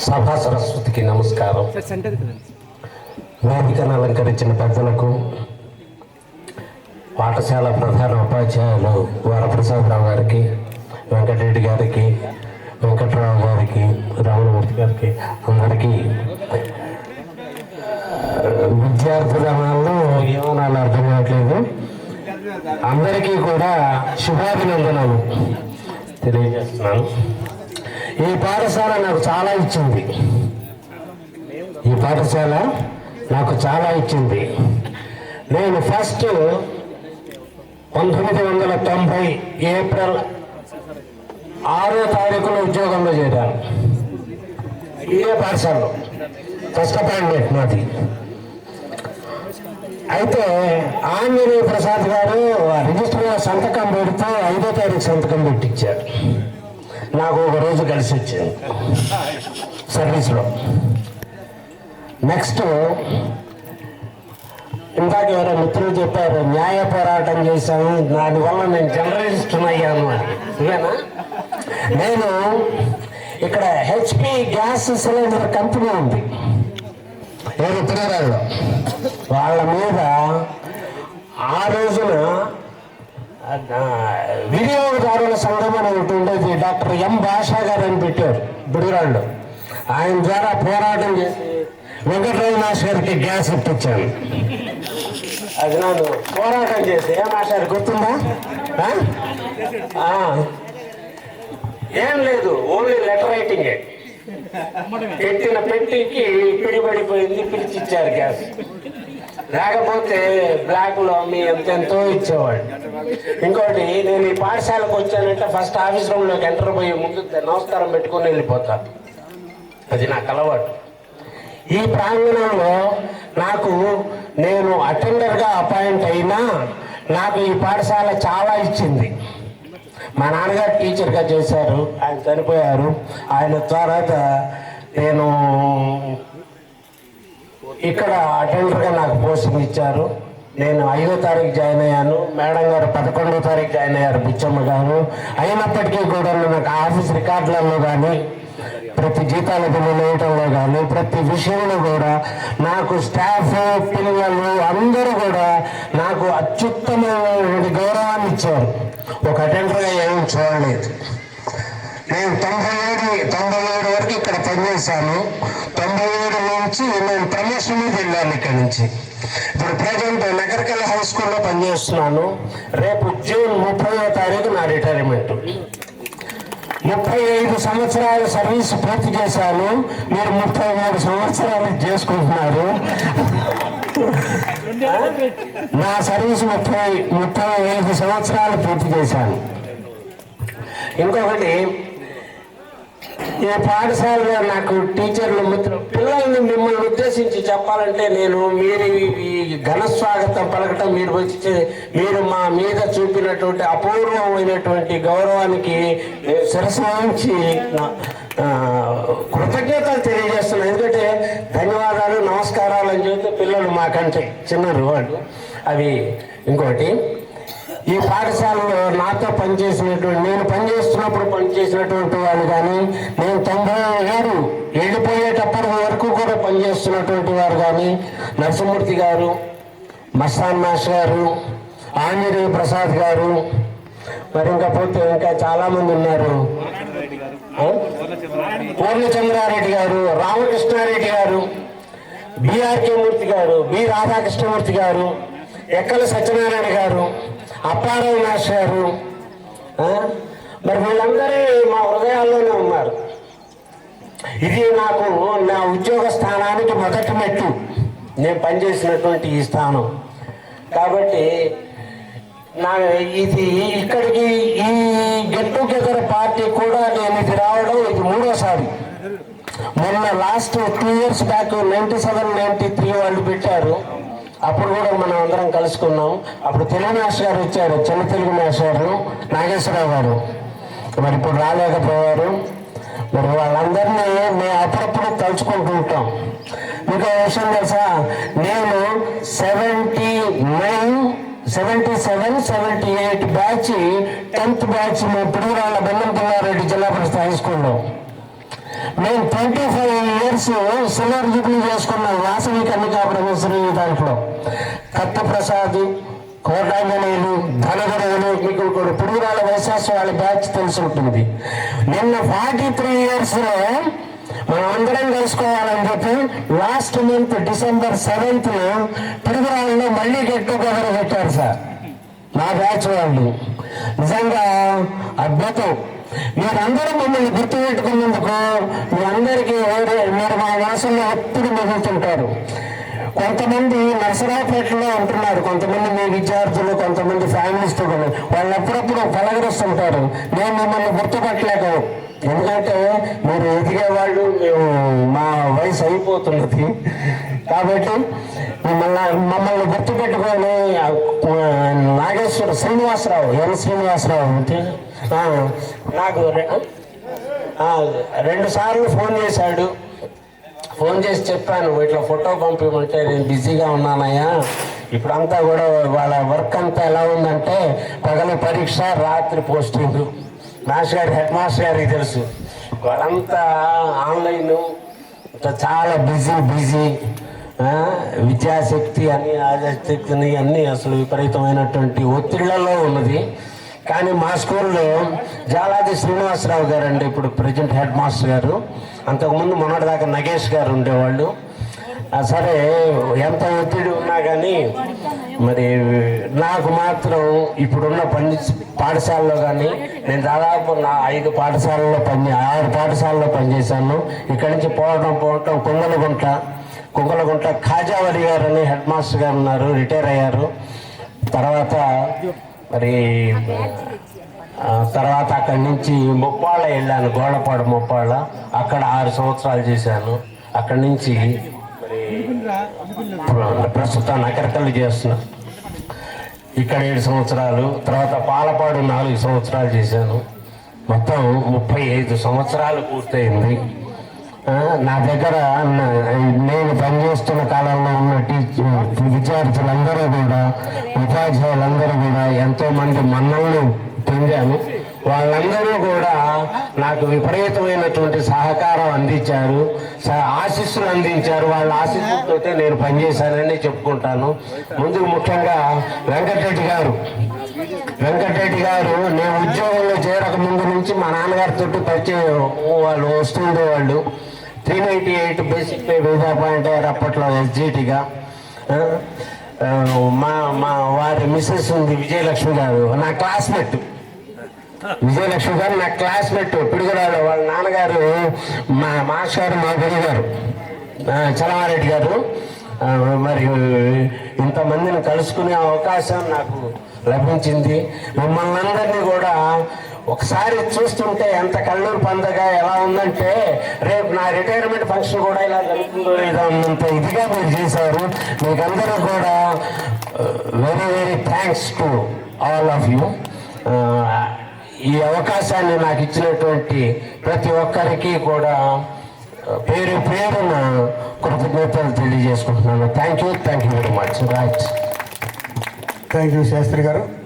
సభా సరస్వతికి నమస్కారం. వేదికను అలంకరించిన పెద్దలకు, పాఠశాల ప్రధాన ఉపాధ్యాయులు వరప్రసాదరావు గారికి, వెంకటరెడ్డి గారికి, వెంకట్రావు గారికి, రామమూర్తి గారికి, అందరికీ విద్యార్థులలో ఏమనాలో అర్థం కావట్లేదు. అందరికీ కూడా శుభాభినందనలు తెలియజేస్తున్నాను. ఈ పాఠశాల నాకు చాలా ఇచ్చింది. ఈ పాఠశాల నాకు చాలా ఇచ్చింది. నేను ఫస్ట్ 1990 ఏప్రిల్ 6వ తారీఖున ఉద్యోగంలో చేరాను. ఇదే పాఠశాలలో ఫస్ట్ అపాయింట్మెంట్ నాది. అయితే ఆంజనేయ ప్రసాద్ గారు రిజిస్టర్ సంతకం పెడితే 5వ తారీఖు సంతకం పెట్టించారు. నాకు ఒక రోజు కలిసి వచ్చింది సర్వీస్లో. నెక్స్ట్ ఇందాక ఎవరో మిత్రులు చెప్పారు, న్యాయ పోరాటం చేశాను, దానివల్ల నేను జర్నలిస్ట్ అయ్యాను అని. ఇవేనా? నేను ఇక్కడ హెచ్పి గ్యాస్ సిలిండర్ కంపెనీ ఉంది తిరుమలలో. వాళ్ళ మీద ఆ రోజున వినియోగదారుల సంఘం అని ఒకటి ఉండేది. డాక్టర్ ఎం భాషా గారు అని పెట్టారు బుడిరాళ్ళు. ఆయన ద్వారా పోరాటం చేసి వెంకటరావు మాస్టర్ గారికి గ్యాస్ ఇప్పించాను. అది నన్ను పోరాటం చేసి ఏ మాస్టర్ గుర్తుందా? ఏం లేదు, ఓన్లీ లెటర్ రైటింగే. పెట్టిన పెట్టికి పిడిపడిపోయింది, పిలిచిచ్చారు గ్యాస్. లేకపోతే బ్లాక్లో మీ ఎంతెంతో ఇచ్చేవాడు. ఇంకోటి, నేను ఈ పాఠశాలకు వచ్చానంటే ఫస్ట్ ఆఫీస్ రూమ్లోకి ఎంటర్ పోయి ముందు నమస్కారం పెట్టుకొని వెళ్ళిపోతాను. అది నాకు అలవాటు. ఈ ప్రాంగణంలో నేను అటెండర్గా అపాయింట్ అయినా నాకు ఈ పాఠశాల చాలా ఇచ్చింది. మా నాన్నగారు టీచర్గా చేశారు, ఆయన చనిపోయారు. ఆయన తర్వాత నేను ఇక్కడ అటెండర్గా నాకు పోస్టింగ్ ఇచ్చారు. నేను 5వ తారీఖు జాయిన్ అయ్యాను. మేడం గారు 11వ తారీఖు జాయిన్ అయ్యారు, బుచ్చమ్మ గారు. అయినప్పటికీ కూడా నాకు ఆఫీస్ రికార్డులలో కానీ, ప్రతి జీతాల బిల్లులు వేయటంలో కానీ, ప్రతి విషయంలో కూడా నాకు స్టాఫ్, పిల్లలు అందరూ కూడా నాకు అత్యుత్తమైన గౌరవాన్ని ఇచ్చారు. ఒక అటెండర్గా ఏమీ చూడలేదు. నేను 97 వరకు ఇక్కడ పనిచేశాను. 97 నుంచి నేను ప్రమోషన్ మీద వెళ్ళాను ఇక్కడి నుంచి. ఇప్పుడు ప్రజెంట్ నగరకల్ హై స్కూల్లో పనిచేస్తున్నాను. రేపు జూన్ 30వ తారీఖు నా రిటైర్మెంట్. 35 సంవత్సరాల సర్వీస్ పూర్తి చేశాను. మీరు 33 సంవత్సరాలు చేసుకుంటున్నారు. నా సర్వీస్ 35 సంవత్సరాలు పూర్తి చేశాను. ఇంకొకటి, ఈ పాఠశాలలో నాకు టీచర్లు, పిల్లల్ని మిమ్మల్ని ఉద్దేశించి చెప్పాలంటే మీరు ఈ ఘన స్వాగతం పలకటం, మీరు మా మీద చూపినటువంటి అపూర్వమైనటువంటి గౌరవానికి శిరస్సు వహించి కృతజ్ఞతలు తెలియజేస్తున్నాను. ఎందుకంటే ధన్యవాదాలు, నమస్కారాలు అని చెబితే పిల్లలు మాకంటే చిన్నారు వాళ్ళు. అవి ఇంకోటి, ఈ పాఠశాలలో నాతో నేను పనిచేస్తున్నప్పుడు పనిచేసినటువంటి వాళ్ళు కానీ, నేను 97 వెళ్ళిపోయేటప్పటి వరకు కూడా పనిచేస్తున్నటువంటి వారు కానీ, నరసింహమూర్తి గారు, మస్తాన్ మాస్టర్ గారు, ఆంజనేయ ప్రసాద్ గారు, మరి ఇంకా చాలామంది ఉన్నారు. పూర్ణచంద్రారెడ్డి గారు, రామకృష్ణారెడ్డి గారు, బిఆర్కే మూర్తి గారు, బి రాధాకృష్ణమూర్తి గారు, ఎక్కల సత్యనారాయణ గారు, అప్పారావు మాస్టర్ గారు, మరి వీళ్ళందరూ మా హృదయాల్లోనే ఉన్నారు. ఇది నాకు నా ఉద్యోగ స్థానానికి మొదటి మెట్టు, నేను పనిచేసినటువంటి ఈ స్థానం. కాబట్టి ఇది ఇక్కడికి ఈ గెట్ టుగెదర్ పార్టీ కూడా నేను ఇది రావడం ఇది 3వసారి. మొన్న లాస్ట్ 2 years బ్యాక్ 97, 93 వాళ్ళు పెట్టారు. అప్పుడు కూడా మనం అందరం కలుసుకున్నాం. అప్పుడు తెలుగు మాస్టర్ గారు వచ్చారు, చిన్న తెలుగు మాస్టర్ గారు, నాగేశ్వరరావు గారు. మరి ఇప్పుడు రాలేకపోయారు. మరి వాళ్ళందరినీ మేము అప్పుడప్పుడు తలుచుకుంటూ ఉంటాం. ఇంకో విషయం తెలుసా, నేను 77, 78 బ్యాచ్ 10th బ్యాచ్ మా పిడుగురాళ్ళ బెల్లంపుల్లారెడ్డి జిల్లా పరిషత్ హై స్కూల్లో నేను 25 years సిల్వర్ జూబ్లీ చేసుకున్నాను వాసవి కన్నికా బ్రహ్మశ్రీ దాంట్లో. కత్తి ప్రసాద్, కోటాంజనేయులు, ధనగరువులు, మీకు పుడుగురాల వైశాస్త్ర వాళ్ళ బ్యాచ్ తెలిసి ఉంటుంది. నిన్న 43 years మనం అందరం కలుసుకోవాలని చెప్పి లాస్ట్ మంత్ December 7th పిడుగురాళ్ళలో మళ్ళీ గెట్ టుగెదర్ పెట్టారు సార్ నా బ్యాచ్ వాళ్ళు. నిజంగా అద్భుతం. మీరందరూ మమ్మల్ని గుర్తుపెట్టుకున్నందుకు మీ అందరికీ మీరు మా మనసులో ఎప్పుడు మిగులుతుంటారు. కొంతమంది నరసరావుపేటలో ఉంటున్నారు, కొంతమంది మీ విద్యార్థులు, కొంతమంది ఫ్యామిలీస్తో కూడా వాళ్ళు ఎప్పుడప్పుడు పలకరిస్తుంటారు. నేను మిమ్మల్ని గుర్తుపట్టలేక, ఎందుకంటే మీరు ఎదిగేవాళ్ళు, మేము మా వయసు అయిపోతున్నది కాబట్టి మమ్మల్ని గుర్తుపెట్టుకొని నాగేశ్వర శ్రీనివాసరావు, శ్రీనివాసరావు నాకు 2 సార్లు ఫోన్ చేశాడు. ఫోన్ చేసి చెప్పాను, ఇట్లా ఫోటో పంపించమంటే నేను బిజీగా ఉన్నానయ్యా, ఇప్పుడంతా కూడా వాళ్ళ వర్క్ అంతా ఎలా ఉందంటే పగలు పరీక్ష, రాత్రి పోస్టింగ్. మాస్టర్ గారు, హెడ్ మాస్టర్ గారికి తెలుసు, వాళ్ళంతా ఆన్లైన్, చాలా బిజీ. విద్యాశక్తి అని ఆశక్తిని అన్నీ అసలు విపరీతమైనటువంటి ఒత్తిళ్లలో ఉన్నది. కానీ మా స్కూల్లో జాలాది శ్రీనివాసరావు గారు అండి ఇప్పుడు ప్రజెంట్ హెడ్ మాస్టర్ గారు. అంతకుముందు మొన్నటిదాకా నగేష్ గారు ఉండేవాళ్ళు. సరే, ఎంత ఒత్తిడి ఉన్నా కానీ మరి నాకు మాత్రం ఇప్పుడున్న పాఠశాలలో కానీ నేను దాదాపు 5 పాఠశాలలో 6 పాఠశాలలో పనిచేశాను. ఇక్కడి నుంచి పోవటం కుంగలగుంట ఖాజావలి గారు అని హెడ్ మాస్టర్ గారు ఉన్నారు, రిటైర్ అయ్యారు. తర్వాత అక్కడి నుంచి ముప్పాళ్ళ వెళ్ళాను, గోడపాడు ముప్పాళ్ళ, అక్కడ 6 సంవత్సరాలు చేశాను. అక్కడి నుంచి ప్రస్తుతం నకరకల్లు చేస్తున్నా, ఇక్కడ 7 సంవత్సరాలు. తర్వాత పాలపాడు 4 సంవత్సరాలు చేశాను. మొత్తం 35 సంవత్సరాలు పూర్తయింది. నా దగ్గర నేను పనిచేస్తున్న కాలంలో ఉన్న విద్యార్థులందరూ కూడా, ఉపాధ్యాయులందరూ కూడా ఎంతోమంది మన్నలను పొందాను. వాళ్ళందరూ కూడా నాకు విపరీతమైనటువంటి సహకారం అందించారు, ఆశీస్సులు అందించారు. వాళ్ళ ఆశీస్సులతో నేను పనిచేశానని చెప్పుకుంటాను. ముందుకు ముఖ్యంగా వెంకటరెడ్డి గారు నేను ఉద్యోగంలో చేరక ముందు నుంచి మా నాన్నగారితో పరిచయం, వాళ్ళు వస్తుండేవాళ్ళు. 398 బేసిక్ పే పాయింట్ అప్పట్లో SGTగా. మా వారి మిస్సెస్ ఉంది విజయలక్ష్మి గారు, నా క్లాస్మేట్. విజయలక్ష్మి గారు నా క్లాస్మేట్ పిడుగురాడు. వాళ్ళ నాన్నగారు మా మాస్టర్, మా గురుగారు చలమారెడ్డి గారు. మరి ఇంతమందిని కలుసుకునే అవకాశం నాకు లభించింది. మిమ్మల్ని అందరినీ కూడా ఒకసారి చూస్తుంటే ఎంత కళ్ళూరు పండగ ఎలా ఉందంటే, రేపు నా రిటైర్మెంట్ ఫంక్షన్ కూడా ఇలా జరుగుతుందో లేదా అన్నంత ఇదిగా మీరు చేశారు. మీకందరూ కూడా very thanks to all of you. ఈ అవకాశాన్ని నాకు ఇచ్చినటువంటి ప్రతి ఒక్కరికి కూడా పేరున కృతజ్ఞతలు తెలియజేసుకుంటున్నాను. Thank you very much. Right. Thank you Shastri గారు.